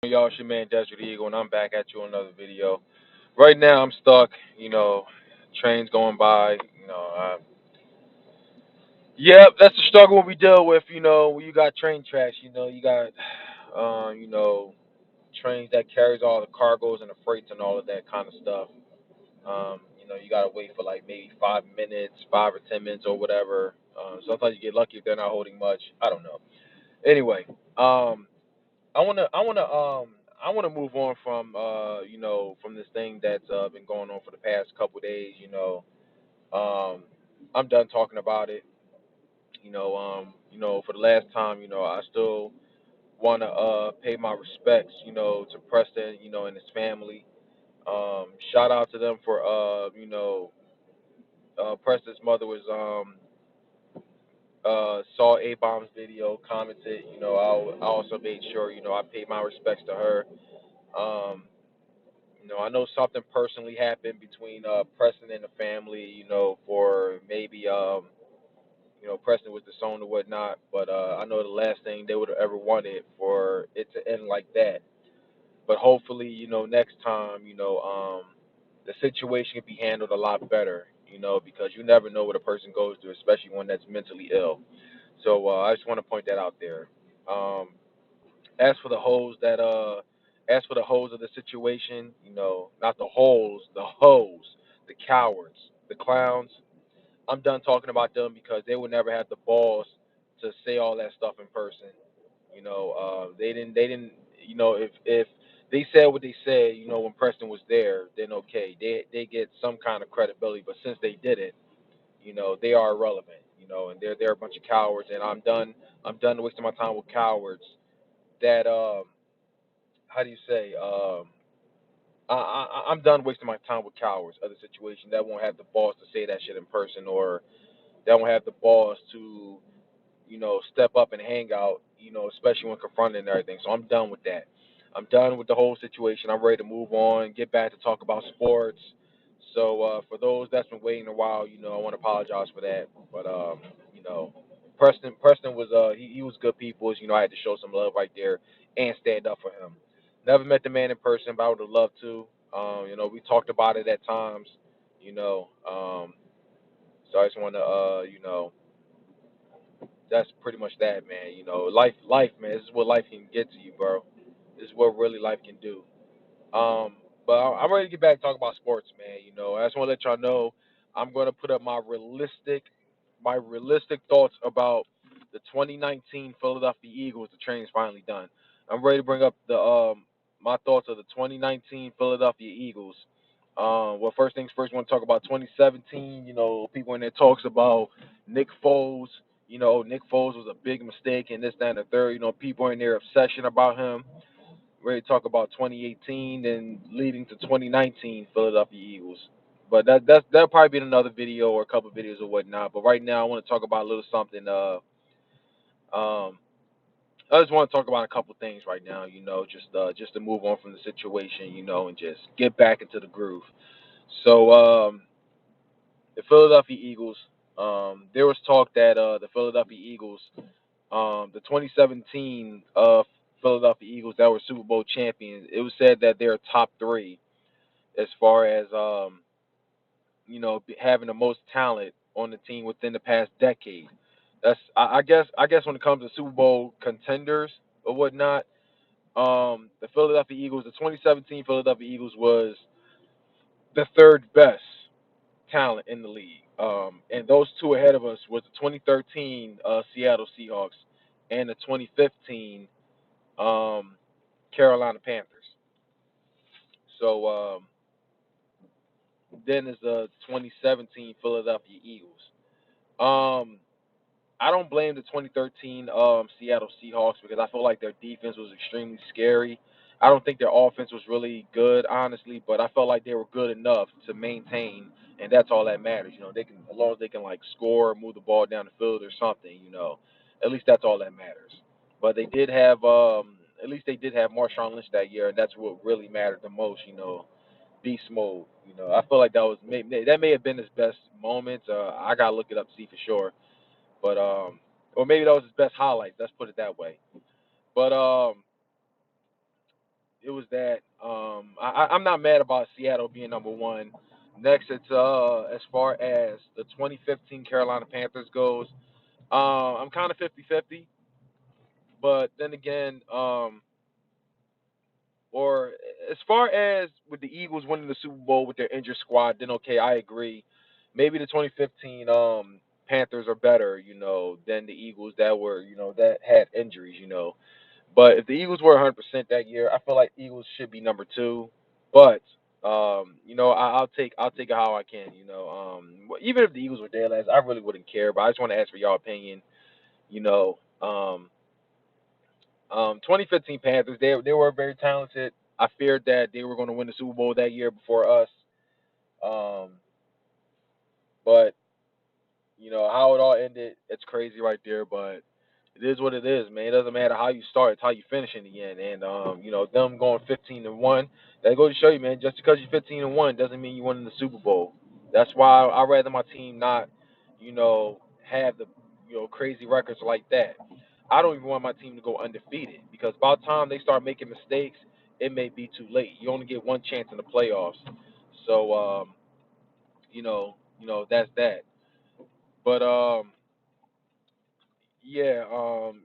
Y'all, it's your man Desert Eagle, and I'm back at you on another video. Right now, I'm stuck. Trains going by. Yep, that's the struggle we deal with. When you got train tracks. You got, uh, you know, trains that carries all the cargoes and the freights and all of that kind of stuff. You gotta wait for like maybe 5 minutes, 5 or 10 minutes or whatever. Sometimes you get lucky if they're not holding much. I don't know. Anyway, um, I wanna move on from from this thing that's been going on for the past couple days. I'm done talking about it. For the last time, I still wanna pay my respects, to Preston, and his family. Shout out to them for Preston's mother was saw A Bomb's video, commented. I also made sure I paid my respects to her. Um, I know something personally happened between Preston and the family, for maybe Preston was disowned or whatnot, but I know the last thing they would have ever wanted for it to end like that. But hopefully, next time, the situation can be handled a lot better, because you never know what a person goes through, especially one that's mentally ill. So I just want to point that out there. Um, as for the hoes that as for the hoes of the situation, not the holes, the hoes, the cowards, the clowns. I'm done talking about them because they would never have the balls to say all that stuff in person. They didn't. If they said what they said, when Preston was there, then okay, they get some kind of credibility. But since they didn't, they are irrelevant. And they're a bunch of cowards. And I'm done. I'm done wasting my time with cowards that how do you say I'm done wasting my time with cowards. Other situations that won't have the balls to say that shit in person, or that won't have the balls to step up and hang out. Especially when confronted and everything. So I'm done with that. I'm done with the whole situation. I'm ready to move on, get back to talk about sports. So for those that's been waiting a while, I want to apologize for that. But you know, Preston was he was good people. I had to show some love right there and stand up for him. Never met the man in person, but I would have loved to. We talked about it at times. You know, um, so I just want to that's pretty much that, man. Life, man. This is what life can get to you, bro. This is what really life can do. Um, but I'm ready to get back and talk about sports, man. I just want to let y'all know I'm going to put up my realistic thoughts about the 2019 Philadelphia Eagles. The train's finally done. I'm ready to bring up the my thoughts of the 2019 Philadelphia Eagles. Well, first things first, I want to talk about 2017. People in there talks about Nick Foles. Nick Foles was a big mistake and this, that, and the third. People in their obsession about him. Ready to talk about 2018 and leading to 2019 Philadelphia Eagles. But that'll probably be in another video or a couple of videos or whatnot. But right now, I want to talk about a little something. Um, I just want to talk about a couple things right now. Just to move on from the situation. And just get back into the groove. So the Philadelphia Eagles. There was talk that the Philadelphia Eagles, the 2017 Philadelphia Eagles that were Super Bowl champions, it was said that they're top three as far as having the most talent on the team within the past decade. I guess when it comes to Super Bowl contenders or whatnot, the Philadelphia Eagles, the 2017 Philadelphia Eagles was the third best talent in the league. And those two ahead of us was the 2013 Seattle Seahawks and the 2015 um, Carolina Panthers. So then is the 2017 Philadelphia Eagles. Um, I don't blame the 2013 Seattle Seahawks because I feel like their defense was extremely scary. I don't think their offense was really good, honestly, but I felt like they were good enough to maintain, and that's all that matters. They can, as long as they can like score, move the ball down the field or something. At least that's all that matters. But they did have, at least they did have Marshawn Lynch that year, and that's what really mattered the most. Beast mode. I feel like that may have been his best moment. I gotta look it up to see for sure. But or maybe that was his best highlights. Let's put it that way. But it was that. I'm not mad about Seattle being number one. Next, it's as far as the 2015 Carolina Panthers goes, I'm kind of 50-50, but then again, or as far as with the Eagles winning the Super Bowl with their injured squad, then okay, I agree. Maybe the 2015 Panthers are better, than the Eagles that were, that had injuries, But if the Eagles were 100% that year, I feel like Eagles should be number two. But I'll take it how I can. Even if the Eagles were dead last, I really wouldn't care. But I just want to ask for y'all opinion. You know, 2015 Panthers, they were very talented. I feared that they were going to win the Super Bowl that year before us. Um, but how it all ended, it's crazy right there. But it is what it is, man. It doesn't matter how you start; it's how you finish in the end. And them going 15-1, that goes to show you, man. Just because you're 15-1 doesn't mean you won in the Super Bowl. That's why I'd rather my team not, have the crazy records like that. I don't even want my team to go undefeated because by the time they start making mistakes, it may be too late. You only get one chance in the playoffs. So that's that. But yeah,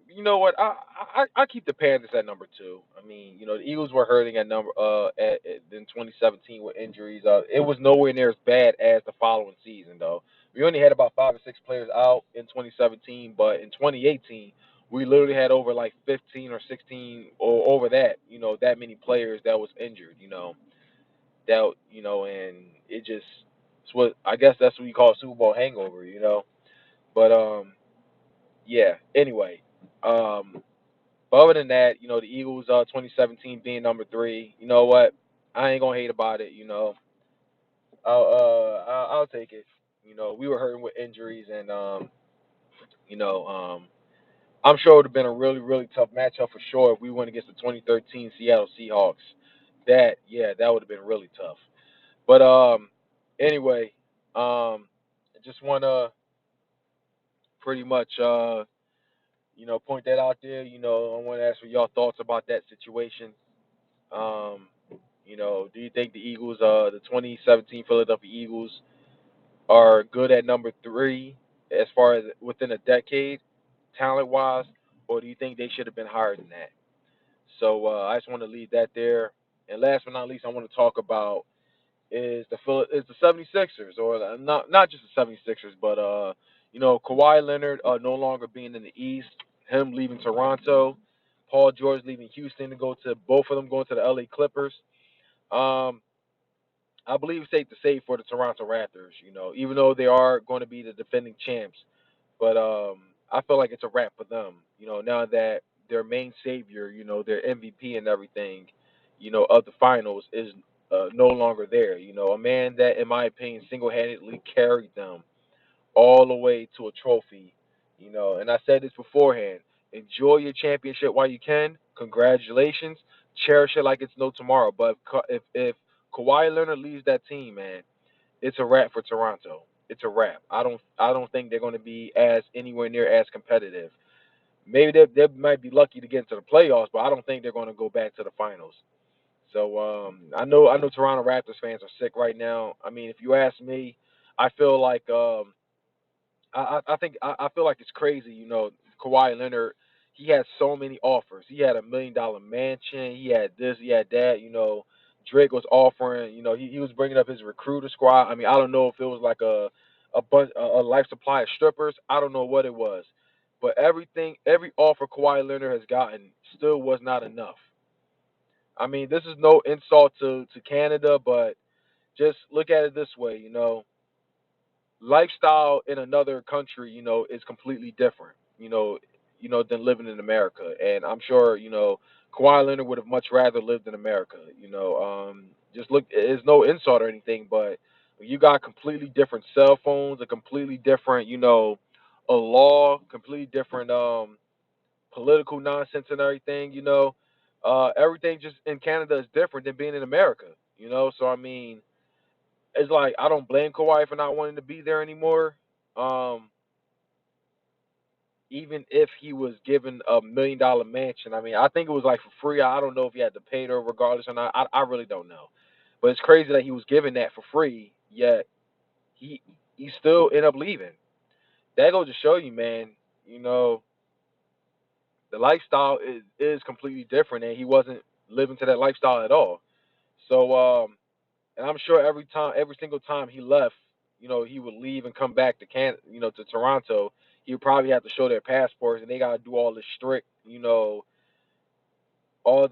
you know what? I keep the Panthers at number two. I mean, the Eagles were hurting at number in 2017 with injuries. It was nowhere near as bad as the following season though. We only had about 5 or 6 players out in 2017, but in 2018 we literally had over like 15 or 16 or over that. That many players that was injured. And it just it's what I guess that's what you call a Super Bowl hangover. But yeah. Anyway, but other than that, the Eagles 2017 being number three. You know what? I ain't gonna hate about it. I'll take it. We were hurting with injuries, and you know I'm sure it would have been a really really tough matchup for sure if we went against the 2013 Seattle Seahawks. That would have been really tough. But anyway, I just wanna pretty much point that out there. I want to ask for y'all thoughts about that situation. Um, do you think the Eagles, the 2017 Philadelphia Eagles, are good at number three as far as within a decade, talent wise, or do you think they should have been higher than that? So I just want to leave that there. And last but not least, I want to talk about is the 76ers, or not just the 76ers, but Kawhi Leonard no longer being in the East, him leaving Toronto, Paul George leaving Houston to go to both of them going to the LA Clippers. Um, I believe it's safe to say for the Toronto Raptors, even though they are going to be the defending champs, but I feel like it's a wrap for them. Now that their main savior, their MVP and everything, of the finals is no longer there. A man that, in my opinion, single-handedly carried them all the way to a trophy. And I said this beforehand. Enjoy your championship while you can. Congratulations. Cherish it like it's no tomorrow. But if Kawhi Leonard leaves that team, man, it's a wrap for Toronto. It's a wrap. I don't think they're going to be as anywhere near as competitive. Maybe they might be lucky to get into the playoffs, but I don't think they're going to go back to the finals. So I know Toronto Raptors fans are sick right now. I mean, if you ask me, I feel like I feel like it's crazy. Kawhi Leonard, he had so many offers. He had $1 million mansion. He had this. He had that. Drake was offering. He was bringing up his recruiter squad. I mean, I don't know if it was like a life supply of strippers. I don't know what it was, but every offer Kawhi Leonard has gotten still was not enough. I mean, this is no insult to Canada, but just look at it this way. Lifestyle in another country, is completely different, than living in America. And I'm sure, Kawhi Leonard would have much rather lived in America. Just look, it's no insult or anything, but you got completely different cell phones, a completely different, a law, completely different political nonsense and everything. Everything just in Canada is different than being in America. So I mean it's like I don't blame Kawhi for not wanting to be there anymore. Um, even if he was given $1 million mansion, I mean, I think it was like for free. I don't know if he had to pay her regardless or not. I really don't know. But it's crazy that he was given that for free, yet he he still ended up leaving. That goes to show you, man. You know, the lifestyle is completely different, and he wasn't living to that lifestyle at all. So, and I'm sure every single time he left, he would leave and come back to to Toronto. He would probably have to show their passports, and they got to do all this strict, you know how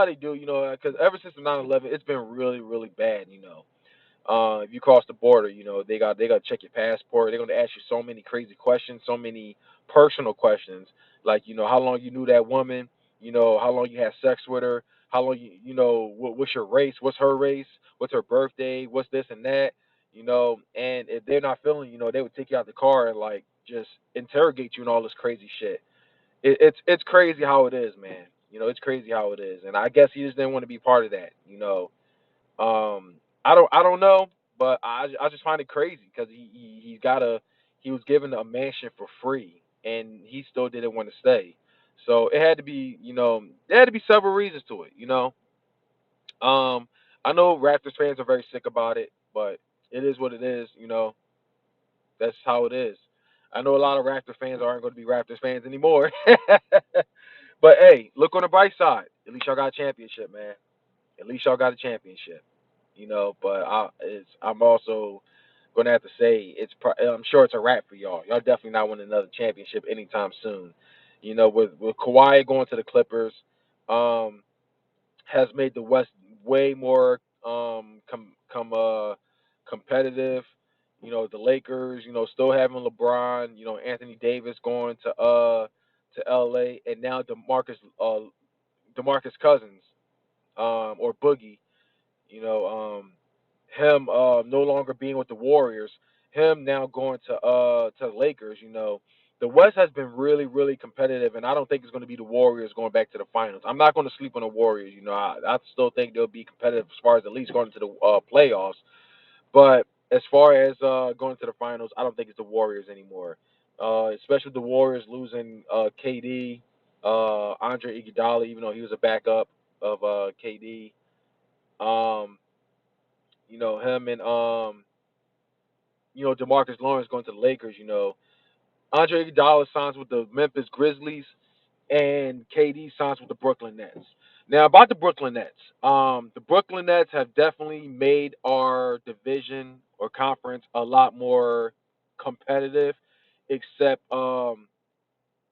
they do, because ever since the 9/11, it's been really, really bad. If you cross the border, they got to check your passport. They're going to ask you so many crazy questions, so many personal questions, like how long you knew that woman, how long you had sex with her, how long what's your race, what's her race, what's her birthday, what's this and that, and if they're not feeling, they would take you out the car and like just interrogate you and all this crazy shit. It's crazy how it is, man. It's crazy how it is, and I guess he just didn't want to be part of that. I don't know, but I just find it crazy because he was given a mansion for free and he still didn't want to stay. So it had to be there had to be several reasons to it. Um, I know Raptors fans are very sick about it, but it is what it is. That's how it is. I know a lot of Raptors fans aren't going to be Raptors fans anymore. But hey, look on the bright side. At least y'all got a championship, man. At least y'all got a championship. But I'm also gonna have to say I'm sure it's a wrap for y'all. Y'all definitely not winning another championship anytime soon. With Kawhi going to the Clippers, um, has made the West way more competitive. The Lakers, still having LeBron, Anthony Davis going to LA, and now DeMarcus Cousins, or Boogie, you know, him no longer being with the Warriors, him now going to the Lakers. The West has been really, really competitive, and I don't think it's going to be the Warriors going back to the finals. I'm not going to sleep on the Warriors. I still think they'll be competitive as far as at least going to the playoffs. But as far as going to the finals, I don't think it's the Warriors anymore. Especially the Warriors losing KD, Andre Iguodala, even though he was a backup of KD. Um, him and DeMarcus Lawrence going to the Lakers. Andre Iguodala signs with the Memphis Grizzlies, and KD signs with the Brooklyn Nets. Now about the Brooklyn Nets, the Brooklyn Nets have definitely made our division or conference a lot more competitive. Except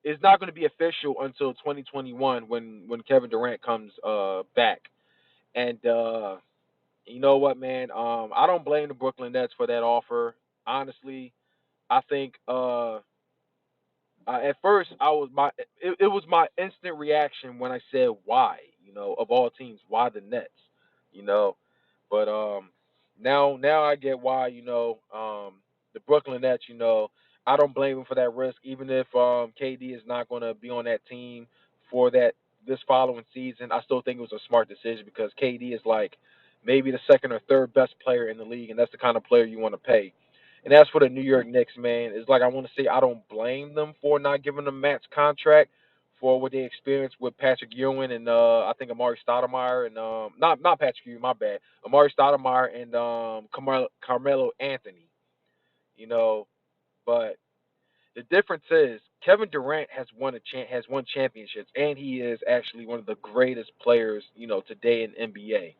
it's not going to be official until 2021 when Kevin Durant comes back. And you know what, man? I don't blame the Brooklyn Nets for that offer. Honestly, I think at first it was my instant reaction when I said why, of all teams, why the Nets, you know. But now I get why, the Brooklyn Nets, I don't blame them for that risk, even if KD is not going to be on that team for that this following season. I still think it was a smart decision because KD is like maybe the second or third best player in the league, and that's the kind of player you want to pay. And as for the New York Knicks, man, it's like I want to say I don't blame them for not giving them max contract for what they experienced with Patrick Ewing and I think Amari Stoudemire and not Patrick Ewing, my bad, Amari Stoudemire and Carmelo Anthony, you know. But the difference is Kevin Durant has won championships, and he is actually one of the greatest players today in NBA.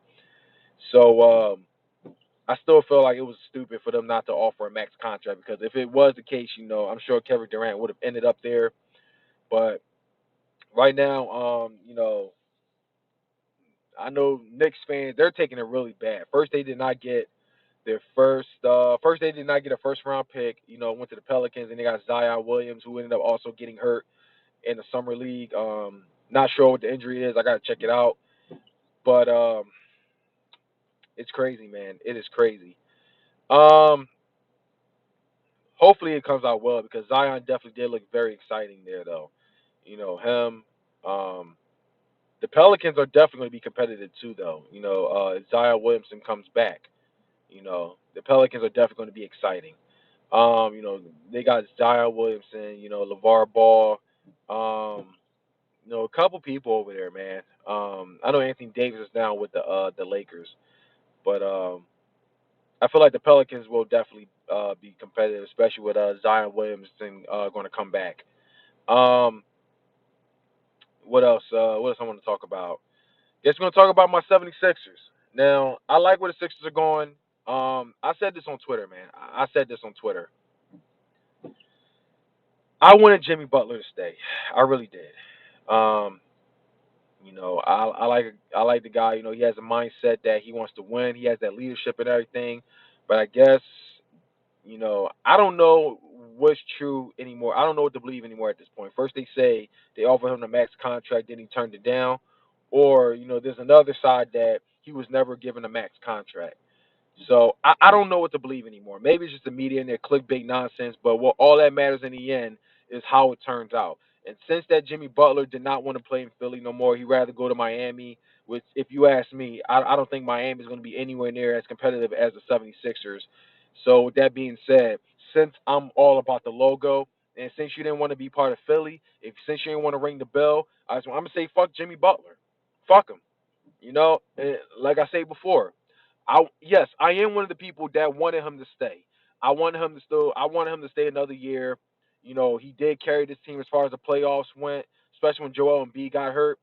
So I still feel like it was stupid for them not to offer a max contract because if it was the case, I'm sure Kevin Durant would have ended up there. But right now, I know Knicks fans they're taking it really bad. First, they did not get their first they did not get a first round pick. Went to the Pelicans and they got Zion Williams who ended up also getting hurt in the summer league. Not sure what the injury is. I gotta check it out. But it's crazy, man. It is crazy. Um, Hopefully it comes out well because Zion definitely did look very exciting there, though. Him. Um, the Pelicans are definitely going to be competitive too, though. If Zion Williamson comes back, the Pelicans are definitely going to be exciting. They got Zion Williamson, LeVar Ball, um, a couple people over there, man. I know Anthony Davis is now with the Lakers, but I feel like the Pelicans will definitely be competitive, especially with Zion Williamson going to come back. Um, what else? What else I want to talk about? Guess we're going to talk about my 76ers. Now, I like where the Sixers are going. I said this on Twitter, man. I said this on Twitter. I wanted Jimmy Butler to stay. I really did. I like the guy. He has a mindset that he wants to win. He has that leadership and everything. But I guess I don't know what's true anymore. I don't know what to believe anymore at this point. First they say they offered him the max contract, then he turned it down, or there's another side that he was never given a max contract. So I don't know what to believe anymore. Maybe it's just the media and their clickbait nonsense, but what all that matters in the end is how it turns out. And since that Jimmy Butler did not want to play in Philly no more, he'd rather go to Miami, which, if you ask me, I don't think Miami is going to be anywhere near as competitive as the 76ers. So with that being said, since I'm all about the logo, and since you didn't want to be part of Philly, since you didn't want to ring the bell, I'm going to say fuck Jimmy Butler. Fuck him. Like I said before, yes, I am one of the people that wanted him to stay. I wanted him to stay another year. He did carry this team as far as the playoffs went, especially when Joel Embiid got hurt.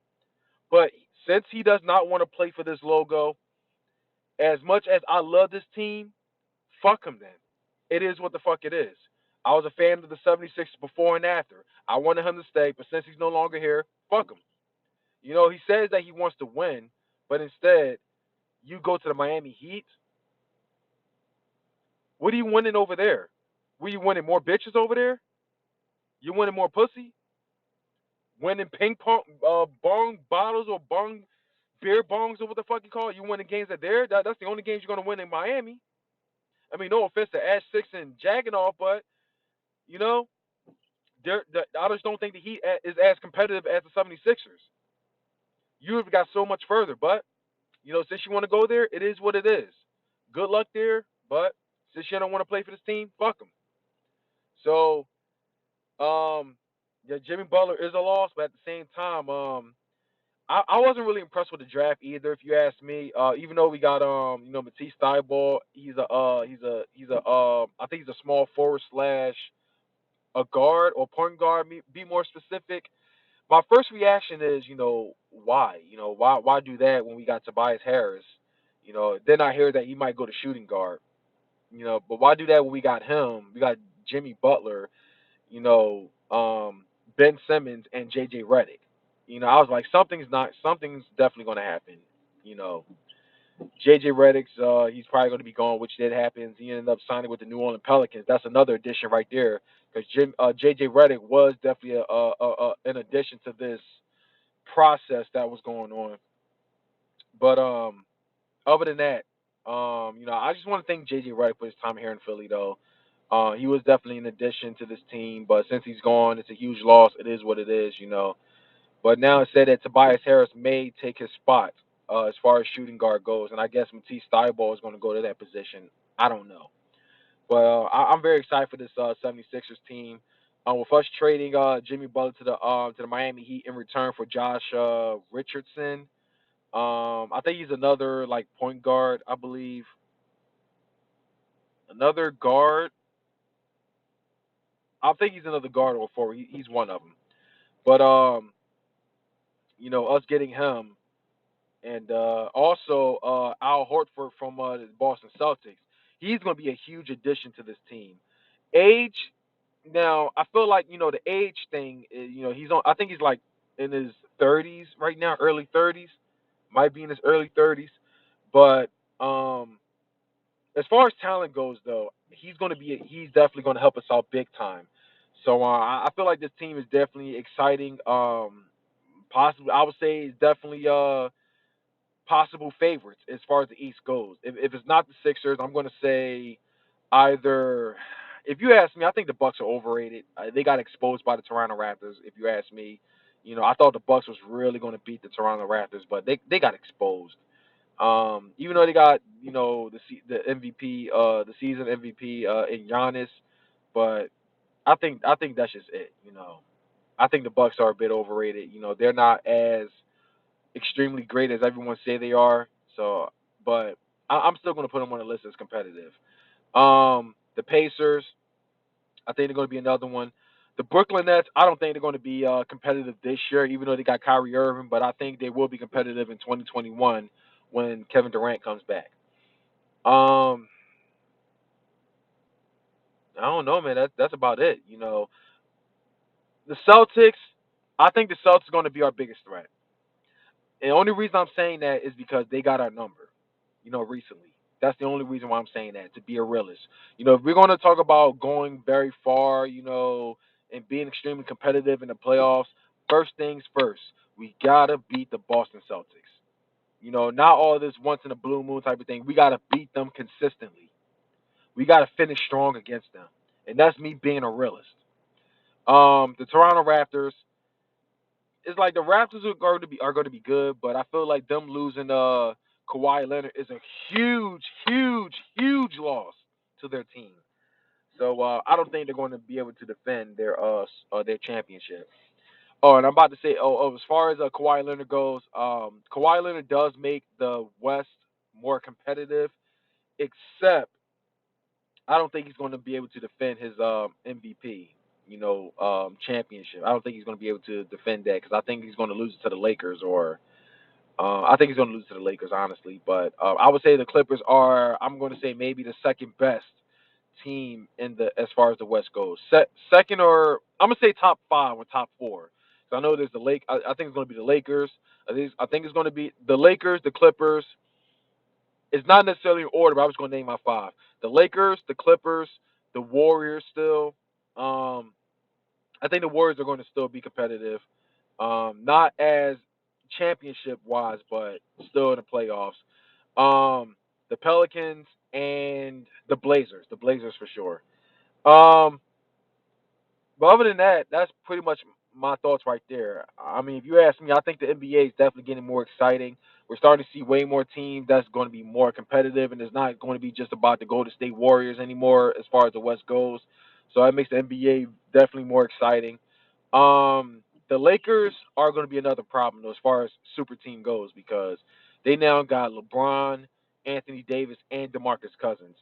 But since he does not want to play for this logo, as much as I love this team, fuck him then. It is what the fuck it is. I was a fan of the 76ers before and after. I wanted him to stay, but since he's no longer here, fuck him. He says that he wants to win, but instead, you go to the Miami Heat. What are you winning over there? Were you winning more bitches over there? You winning more pussy? Winning ping pong bong bottles or bong beer bongs or what the fuck you call it? You winning games at there? That's the only games you're gonna win in Miami. I mean, no offense to Ash Six and Jagganoff, but you know, I just don't think the Heat is as competitive as the 76ers. You have got so much further, but since you want to go there, it is what it is. Good luck there, but since you don't want to play for this team, fuck them. So yeah, Jimmy Butler is a loss, but at the same time, I wasn't really impressed with the draft either. If you ask me, even though we got Matisse Thybulle, I think he's a small forward slash a guard or point guard. Be more specific. My first reaction is, why? Why do that when we got Tobias Harris? Then I hear that he might go to shooting guard. But why do that when we got him? We got Jimmy Butler, you know, Ben Simmons and JJ Redick. I was like, something's definitely going to happen. You know, JJ Redick's, he's probably going to be gone, which did happen. He ended up signing with the New Orleans Pelicans. That's another addition right there, because JJ Redick was definitely an addition to this process that was going on. But other than that, I just want to thank JJ Redick for his time here in Philly, though. He was definitely an addition to this team, but since he's gone, it's a huge loss. It is what it is. But now it's said that Tobias Harris may take his spot as far as shooting guard goes, and I guess Matisse Thybulle is going to go to that position. I don't know. But I'm very excited for this 76ers team. With us trading Jimmy Butler to the Miami Heat in return for Josh Richardson. I think he's another like point guard, I believe. Another guard. I think he's another guard or forward. He's one of them. But us getting him and also Al Horford from the Boston Celtics. He's going to be a huge addition to this team. Age, now I feel like the age thing. He's on. I think he's like in his 30s right now, early 30s, might be in his early 30s. But as far as talent goes, though, he's definitely going to help us out big time. So I feel like this team is definitely exciting. Possibly, I would say it's definitely possible favorites as far as the East goes. If it's not the Sixers, I'm going to say either. If you ask me, I think the Bucks are overrated. They got exposed by the Toronto Raptors. If you ask me, I thought the Bucks was really going to beat the Toronto Raptors, but they got exposed. Even though they got the MVP, the season MVP in Giannis, but I think that's just it. I think the Bucks are a bit overrated. They're not as extremely great as everyone say they are. So, but I'm still going to put them on the list as competitive. The Pacers, I think they're going to be another one. The Brooklyn Nets, I don't think they're going to be competitive this year, even though they got Kyrie Irving. But I think they will be competitive in 2021 when Kevin Durant comes back. Um, I don't know, man. That's about it. The Celtics, I think the Celtics are going to be our biggest threat. And the only reason I'm saying that is because they got our number, recently. That's the only reason why I'm saying that, to be a realist. If we're going to talk about going very far, and being extremely competitive in the playoffs, first things first, we got to beat the Boston Celtics. Not all this once in a blue moon type of thing. We got to beat them consistently. We got to finish strong against them. And that's me being a realist. The Toronto Raptors, it's like the Raptors are going to be good, but I feel like them losing Kawhi Leonard is a huge, huge, huge loss to their team. So I don't think they're going to be able to defend their championship. Oh, and I'm about to say, as far as Kawhi Leonard goes, Kawhi Leonard does make the West more competitive, except I don't think he's going to be able to defend his MVP, championship. I don't think he's going to be able to defend that because I think he's going to lose it to the Lakers or I think he's going to lose to the Lakers, honestly. But I would say the Clippers are. I'm going to say maybe the second best team in the as far as the West goes. Second or I'm gonna say top five or top four. So I know there's the Lake. I think it's going to be the Lakers. I think it's going to be the Lakers, the Clippers. It's not necessarily in order, but I was going to name my five: the Lakers, the Clippers, the Warriors. Still, I think the Warriors are going to still be competitive. Not as championship wise, but still in the playoffs. Um, the Pelicans and the Blazers. The Blazers for sure. Um, but other than that, that's pretty much my thoughts right there. I mean, if you ask me, I think the NBA is definitely getting more exciting. We're starting to see way more teams that's going to be more competitive, and it's not going to be just about the Golden State Warriors anymore as far as the West goes. So that makes the NBA definitely more exciting. The Lakers are going to be another problem though, as far as super team goes because they now got LeBron, Anthony Davis, and DeMarcus Cousins.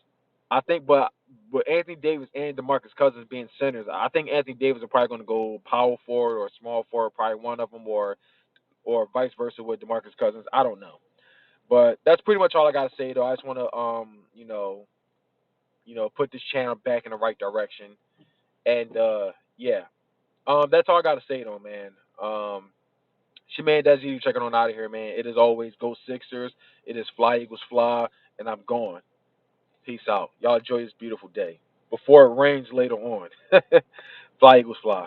I think, but with Anthony Davis and DeMarcus Cousins being centers, I think Anthony Davis is probably going to go power forward or small forward, probably one of them, or vice versa with DeMarcus Cousins. I don't know, but that's pretty much all I got to say though. I just want to put this channel back in the right direction, and yeah. That's all I gotta say though, man. It's your man Desi checking on out of here, man. It is always go Sixers. It is Fly Eagles Fly, and I'm gone. Peace out. Y'all enjoy this beautiful day before it rains later on. Fly Eagles Fly.